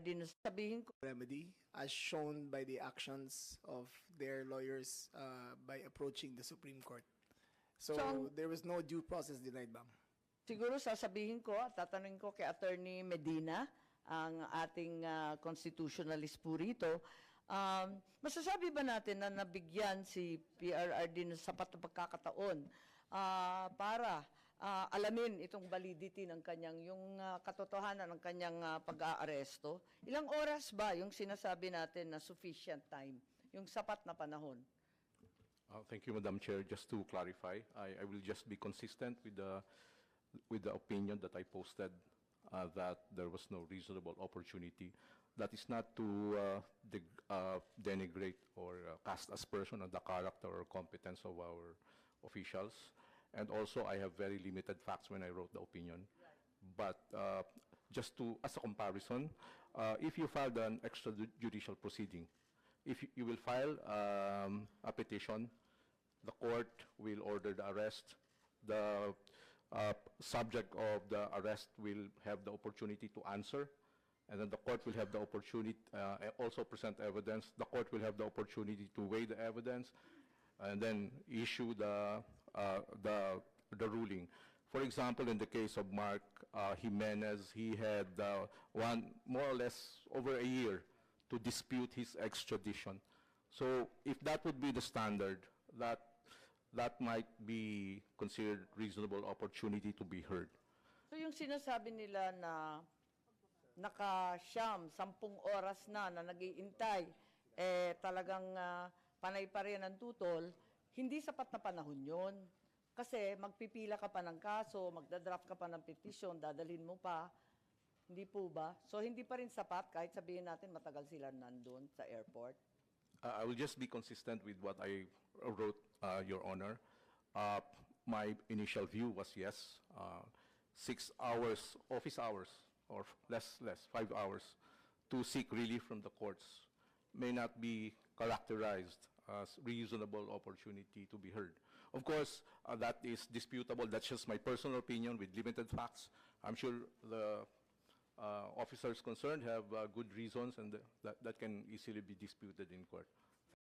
PRRD na sabihin ko, remedy as shown by the actions of their lawyers by approaching the Supreme Court. So there was no due process denied, ma'am. siguro sasabihin ko at tatanungin ko kay Attorney Medina, ang ating constitutionalist po rito. Masasabi ba natin na nabigyan si PRRD ng sapat na pagkakataon para alamin itong validity ng kanyang, yung katotohanan ng kanyang pag-aaresto? Ilang oras ba yung sinasabi natin na sufficient time, yung sapat na panahon? Thank you, Madam Chair. Just to clarify, I will just be consistent with the opinion that I posted that there was no reasonable opportunity. That is not to denigrate or cast aspersion on the character or competence of our officials. And also, I have very limited facts when I wrote the opinion. But just to, as a comparison, if you filed an extrajudicial proceeding, if you will file a petition, the court will order the arrest. The subject of the arrest will have the opportunity to answer, and then the court will have the opportunity also present evidence. The court will have the opportunity to weigh the evidence, and then issue the ruling. For example, in the case of Mark Jimenez, he had more or less over a year to dispute his extradition. So if that would be the standard, that might be considered reasonable opportunity to be heard. So yung sinasabi nila na naka-10 oras na nag-iintay, talagang panay pa rin ang tutol, hindi sapat na panahon yun. Kasi magpipila ka pa ng kaso, magdadraft ka pa ng petition, dadalhin mo pa. Hindi po ba? So hindi pa rin sapat kahit sabihin natin matagal sila nandun sa airport? I will just be consistent with what I wrote, Your Honor. My initial view was yes, 6 hours, office hours, or less, 5 hours, to seek relief from the courts may not be characterized as reasonable opportunity to be heard. Of course, that is disputable. That's just my personal opinion with limited facts. I'm sure the officers concerned have good reasons, and that can easily be disputed in court.